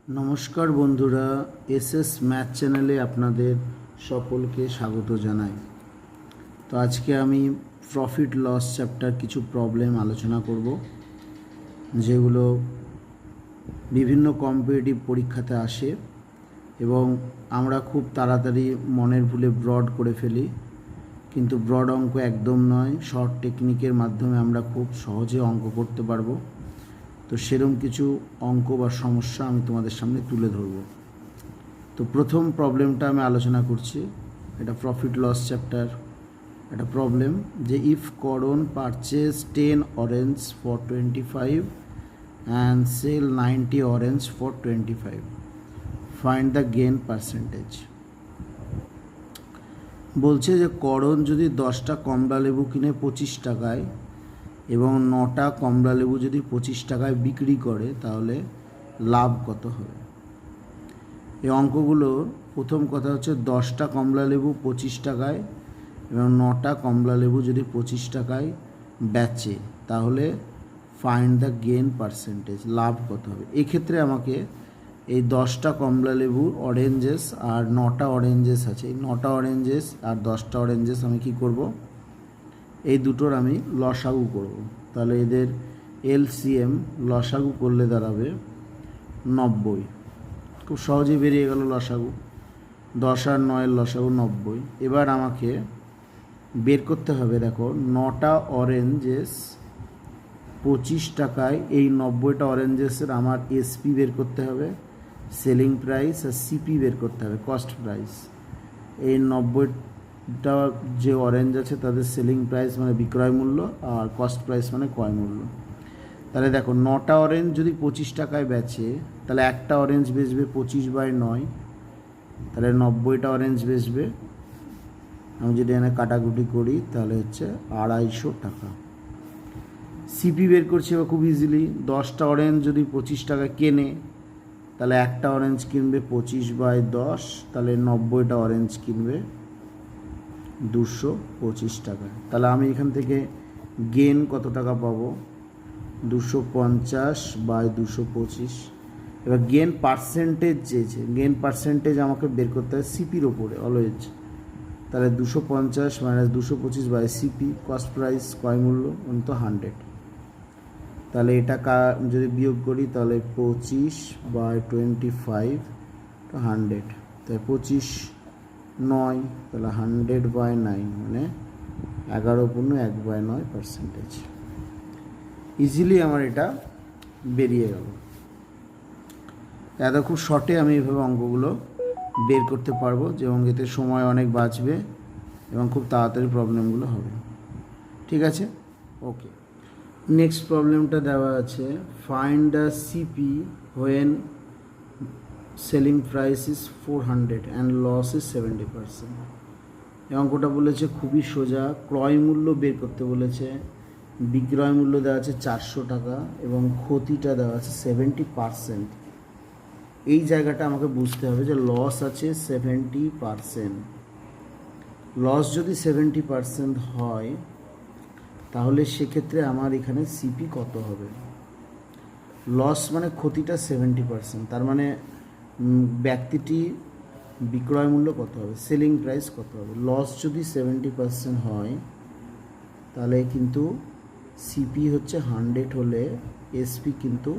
নমস্কার বন্ধুরা, SS math চ্যানেলে আপনাদের সকলকে স্বাগত জানাই। তো আজকে আমি প্রফিট লস চ্যাপ্টার কিছু প্রবলেম আলোচনা করব, যেগুলো বিভিন্ন কম্পিটিটিভ পরীক্ষাতে আসে এবং আমরা খুব তাড়াতাড়ি মনের ভুলে ব্রড করে ফেলি, কিন্তু ব্রড অঙ্ক একদম নয়। শর্ট টেকনিকের মাধ্যমে আমরা খুব সহজে অঙ্ক করতে পারবো। তো সেরকম কিছু অঙ্ক বা সমস্যা আমি তোমাদের সামনে তুলে ধরব। তো প্রথম প্রবলেমটা আমি আলোচনা করছি, এটা প্রফিট লস চ্যাপ্টার। একটা প্রবলেম যে if Karan purchase 10 orange for 25 and sell 90 orange for 25, find the gain percentage. বলছে যে করণ যদি 10টা কমলা লেবু কিনে 25 টাকায় এবং 9টা কমলা লেবু যদি 25 টাকায় বিক্রি করে, তাহলে লাভ কত হবে? এই অঙ্কগুলো প্রথম কথা হচ্ছে 10টা কমলা লেবু 25 টাকায় এবং 9টা কমলা লেবু যদি 25 টাকায় বেচে, তাহলে ফাইন্ড দ্য গেন পার্সেন্টেজ, লাভ কত হবে। এক্ষেত্রে আমাকে এই 10টা কমলা লেবু অরেঞ্জেস আর 9টা অরেঞ্জেস আছে, এই 9টা অরেঞ্জেস আর 10টা অরেঞ্জেস আমি কি করব, এই দুটোর আমি লসাগু করব। তাহলে এদের এলসিএম লসাগু করলে দাঁড়াবে 90। খুব সহজেই বেরিয়ে গেল লসাগু, 10 আর 9 লসাগু 90। এবার আমাকে বের করতে হবে, দেখো 9টা অরেঞ্জেস 25 টাকায়, এই 90টা অরেঞ্জেসের আমার এসপি বের করতে হবে, সেলিং প্রাইস, আর সিপি বের করতে হবে, কস্ট প্রাইস। এই 90টা যে অরেঞ্জ আছে তাদের সেলিং প্রাইস মানে বিক্রয় মূল্য, আর কস্ট প্রাইস মানে ক্রয় মূল্য। তাহলে দেখো 9টা অরেঞ্জ যদি 25 টাকায় বেচে, তাহলে একটা অরেঞ্জ বেচবে 25/9, তাহলে 90টা অরেঞ্জ বেচবে। আমি যদি এখানে কাটাকুটি করি তাহলে হচ্ছে 250 টাকা। সিপি বের করছি এবার খুব ইজিলি, 10টা অরেঞ্জ যদি 25 টাকায় কেনে, তাহলে একটা অরেঞ্জ কিনবে 25/10, তাহলে 90টা অরেঞ্জ কিনবে 225 টাকায়। তাহলে আমি এখান থেকে গেন কত টাকা পাবো, 250/225। এবার গেন পার্সেন্টেজ চেয়েছে, গেন পার্সেন্টেজ আমাকে বের করতে হয় সিপির ওপরে অলওয়েজ। তাহলে 250 - 225/সিপি, কস্ট প্রাইস ক্রয় মূল্য তো 100। তাহলে এটা যদি বিয়োগ করি তাহলে 25/25 তো 100, তাহলে 25/9, তাহলে 100/9 মানে 11.1/9%। ইজিলি আমার এটা বেরিয়ে গেল। এত খুব শর্টে আমি এইভাবে অঙ্কগুলো বের করতে পারবো, এবং এতে সময় অনেক বাঁচবে এবং খুব তাড়াতাড়ি প্রবলেমগুলো হবে। ঠিক আছে, ওকে। নেক্সট প্রবলেমটা দেওয়া আছে, find the CP when selling price is 400 and loss is 70%। এই অঙ্কটা বলেছে খুবই সোজা, ক্রয় মূল্য বের করতে বলেছে। বিক্রয় মূল্য দেওয়া আছে 400 টাকা এবং ক্ষতিটা দেওয়া আছে 70%। এই জায়গাটা আমাকে বুঝতে হবে যে লস আছে 70%। লস যদি 70% হয়, তাহলে সেক্ষেত্রে আমার এখানে সিপি কত হবে। লস মানে ক্ষতিটা 70%, তার মানে ব্যক্তিটি বিক্রয় মূল্য কত হবে, সেলিং প্রাইস কত হবে। লস যদি 70% হয়, তাহলে কিন্তু সিপি হচ্ছে 100 হলে এসপি কিন্তু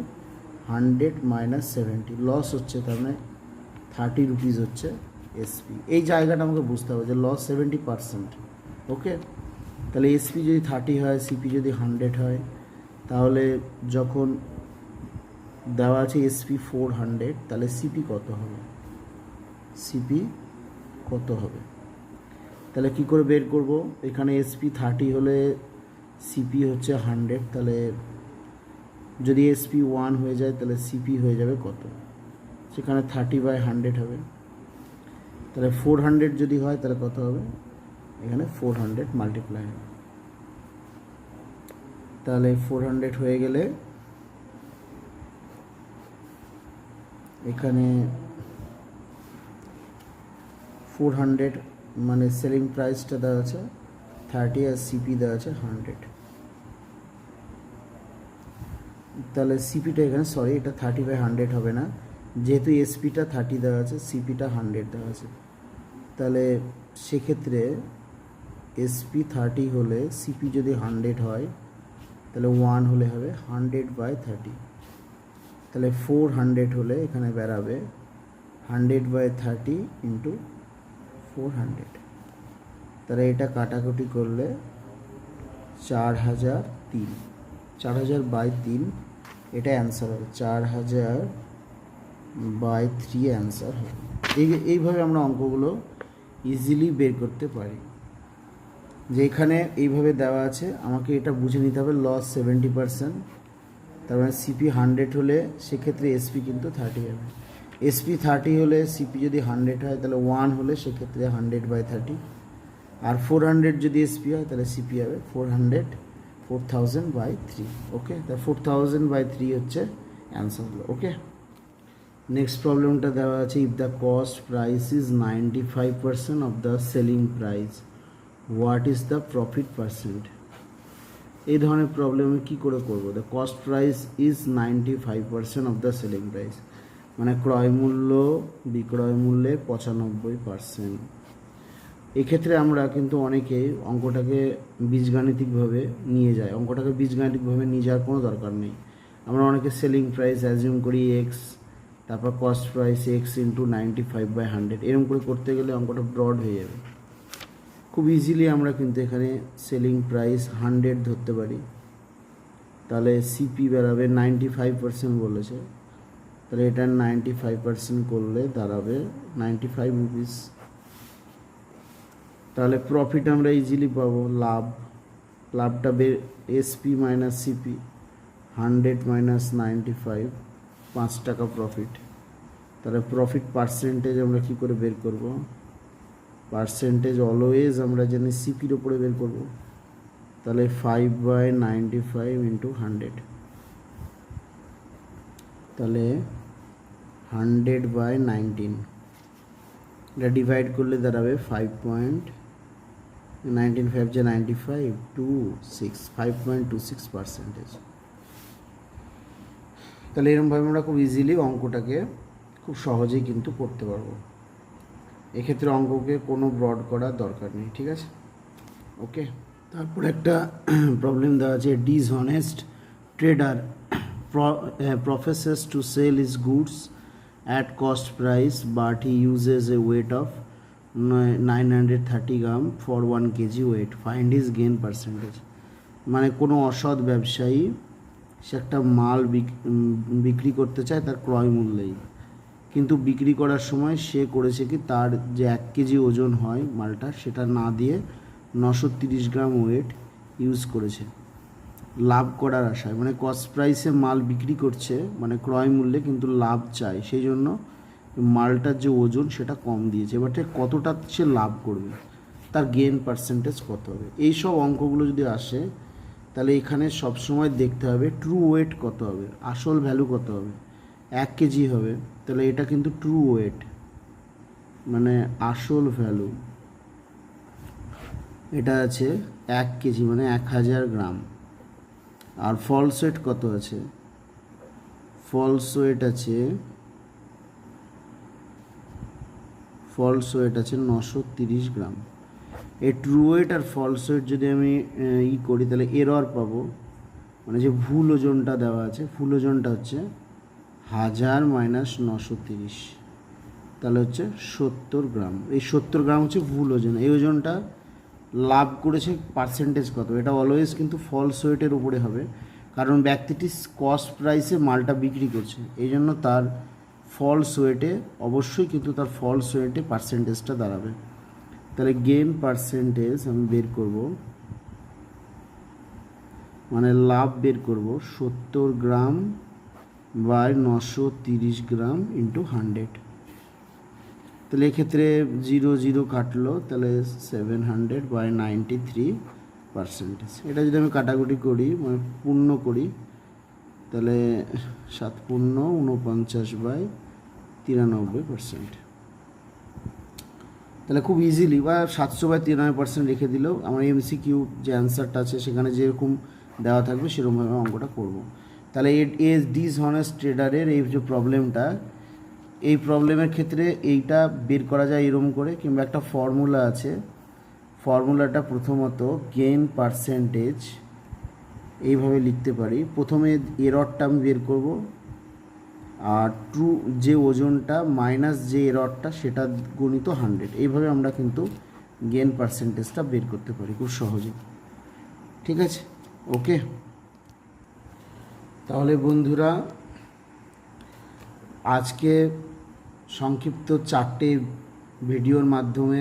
100 - 70, লস হচ্ছে, তার মানে 30 রুপিস হচ্ছে এসপি। এই জায়গাটা আমাকে বুঝতে হবে যে লস 70%। ওকে, তাহলে এসপি যদি 30 হয়, সিপি যদি 100 হয়, তাহলে যখন দেওয়া আছে এসপি 400, তাহলে সিপি কত হবে, সিপি কত হবে। তাহলে কি করে বের করব, এখানে এসপি 30 হলে সিপি হচ্ছে 100, তাহলে যদি এসপি 1 হয়ে যায় তাহলে সিপি হয়ে যাবে কত, সেখানে 30/100 হবে। তাহলে 400 যদি হয় তাহলে কত হবে, এখানে 400 মাল্টিপ্লাই হবে। তাহলে 400 হয়ে গেলে এখানে 400 মানে সেলিং প্রাইসটা দেওয়া আছে 30 আর সিপি দেওয়া আছে 100। তাহলে সিপিটা এখানে, সরি, এটা 30/100 হবে না, যেহেতু এসপিটা 30 দেওয়া আছে, সিপিটা 100 দেওয়া আছে, তাহলে সেক্ষেত্রে এসপি 30 হলে সিপি যদি 100 হয় তাহলে 1 হলে হবে 100/30, তাহলে 400 হলে এখানে বেরাবে 100/30 ইন্টু 400, তাহলে এটা কাটাকুটি করলে 4003, 4000/3, এটা অ্যান্সার হবে 4000/3 অ্যান্সার হবে। এইভাবে আমরা অঙ্কগুলো ইজিলি বের করতে পারি। যেখানে এইভাবে দেওয়া আছে আমাকে এটা বুঝে নিতে হবে লস 70%, তার মানে সিপি 100 হলে সেক্ষেত্রে এসপি কিন্তু 30 হবে। এসপি 30 হলে সিপি যদি 100 হয় তাহলে 1 হলে সেক্ষেত্রে 100/30, আর 400 যদি এসপি হয় তাহলে সিপি হবে 4000/3। ওকে, তা 4000/3 হচ্ছে অ্যান্সার হলো। ওকে, নেক্সট প্রবলেমটা দেওয়া আছে, if the cost price is 95% of the selling price, what is the profit percent. এই ধরনের প্রবলেমে কী করে করবো? The cost price is 95% of the selling price, মানে ক্রয় মূল্য বিক্রয় মূল্যের 95%। এক্ষেত্রে আমরা কিন্তু অনেকেই অঙ্কটাকে বীজগাণিতিকভাবে নিয়ে যাই, অঙ্কটাকে বীজগাণিতিকভাবে নিয়ে যাওয়ার কোনো দরকার নেই। আমরা অনেকে সেলিং প্রাইস অ্যাজিউম করি এক্স, তারপর কস্ট প্রাইস এক্স ইন্টু 95/100, এরকম করে করতে গেলে অঙ্কটা ব্রড হয়ে যাবে। খুব ইজিলি আমরা কিন্তু এখানে সেলিং প্রাইস 100 ধরতে পারি, তাহলে সিপি বেরাবে 95% বলেছে, তাহলে এটা 95% করলে দাঁড়াবে 95 রুপিস। তাহলে প্রফিট আমরা ইজিলি পাবো, লাভটা এসপি মাইনাস সিপি, 100 মাইনাস 95, 5 টাকা প্রফিট। তাহলে প্রফিট পার্সেন্টেজ আমরা কী করে বের করব? পার্সেন্টেজ অলওয়েজ আমরা জানি সিপির ওপরে বের করব, তাহলে 5/95 ইন্টু 100, তাহলে 100/19, এটা ডিভাইড করলে দাঁড়াবে 5.95 26, 5.26%। তাহলে এরকমভাবে আমরা খুব ইজিলি অঙ্কটাকে খুব সহজেই কিন্তু করতে পারবো। এক্ষেত্রে অঙ্ককে কোনো ব্রড করার দরকার নেই, ঠিক আছে? ওকে, তারপর একটা প্রবলেম দেওয়া আছে, dishonest trader professes to sell his goods at cost price but he uses a weight of 930 gram for 1 kg weight, find his gain percentage। মানে কোনো অসৎ ব্যবসায়ী সে একটা মাল বিক্রি করতে চায় তার ক্রয় মূল্যেই, কিন্তু বিক্রি করার সময় সে করেছে কি তার যে 1 কেজি ওজন হয় মালটা সেটা না দিয়ে 930 গ্রাম ওয়েট ইউজ করেছে লাভ করার আশায়, মানে কস্ট প্রাইসে মাল বিক্রি করছে মানে ক্রয় মূল্যে, কিন্তু লাভ চাই, সেই জন্য মালটার যে ওজন সেটা কম দিয়েছে। এবারে কতটা সে লাভ করবে, তার গেইন পার্সেন্টেজ কত হবে। এই সব অঙ্কগুলো যদি আসে তাহলে এখানে সবসময় দেখতে হবে ট্রু ওয়েট কত হবে, আসল ভ্যালু কত হবে। 1 কেজি হবে, তাহলে এটা কিন্তু ট্রু ওয়েট মানে আসল ভ্যালু, এটা আছে 1 কেজি মানে 1000 গ্রাম। আর ফলস ওয়েট কত আছে? ফলস ওয়েট আছে 930 গ্রাম। এই ট্রু ওয়েট আর ফলস ওয়েট যদি আমি করি তাহলে এরর পাবো, মানে যে ভুল ওজনটা দেওয়া আছে, ভুল ওজনটা হচ্ছে 1000 মাইনাস 930, তাহলে হচ্ছে 70 গ্রাম। এই 70 গ্রাম হচ্ছে ভুল ওজন। এই ওজনটা লাভ করেছে পার্সেন্টেজ কত, এটা অলওয়েজ কিন্তু ফলস ওয়েটের উপরে হবে, কারণ ব্যক্তিটি কস্ট প্রাইসে মালটা বিক্রি করছে, এই জন্য তার ফলস ওয়েটে অবশ্যই কিন্তু তার ফলস ওয়েটে পার্সেন্টেজটা দাঁড়াবে। তাহলে গেইন পার্সেন্টেজ আমি বের করব, মানে লাভ বের করব 70 গ্রাম বাই 930 গ্রাম ইন্টু 100। তাহলে এক্ষেত্রে 0 0 কাটলো, তাহলে 700/93%। এটা যদি আমি কাটাকুটি করি মানে পূর্ণ করি তাহলে 7 পূর্ণ 49/93%। তাহলে খুব ইজিলি বা 700/93% রেখে দিলেও আমার MCQ যে অ্যান্সারটা আছে সেখানে যেরকম দেওয়া থাকবে সেরকমভাবে অঙ্কটা করব। তাহলে ডিসঅনেস্ট ট্রেডারের এই যে প্রবলেমটা এই প্রবলেমের ক্ষেত্রে এইটা বের করা যায় এরকম করে, কিংবা একটা ফর্মুলা আছে, ফর্মুলাটা প্রথমত গেইন পার্সেন্টেজ এইভাবে লিখতে পারি। প্রথমে এররটা আমি বের করব, আর ট্রু যে ওজনটা মাইনাস যে এররটা সেটা গুণিত 100, এইভাবে আমরা কিন্তু গেইন পার্সেন্টেজটা বের করতে পারি খুব সহজে। ঠিক আছে, ওকে। তাহলে বন্ধুরা, আজকে সংক্ষিপ্ত 4টে ভিডিওর মাধ্যমে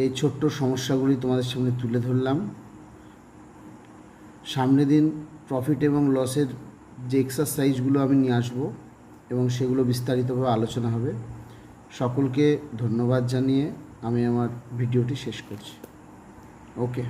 এই ছোট্ট সমস্যাগুলি তোমাদের সামনে তুলে ধরলাম। সামনের দিন প্রফিট এবং লসের যে এক্সারসাইজগুলো আমি নিয়ে আসবো এবং সেগুলো বিস্তারিতভাবে আলোচনা হবে। সকলকে ধন্যবাদ জানিয়ে আমি আমার ভিডিওটি শেষ করছি। ওকে।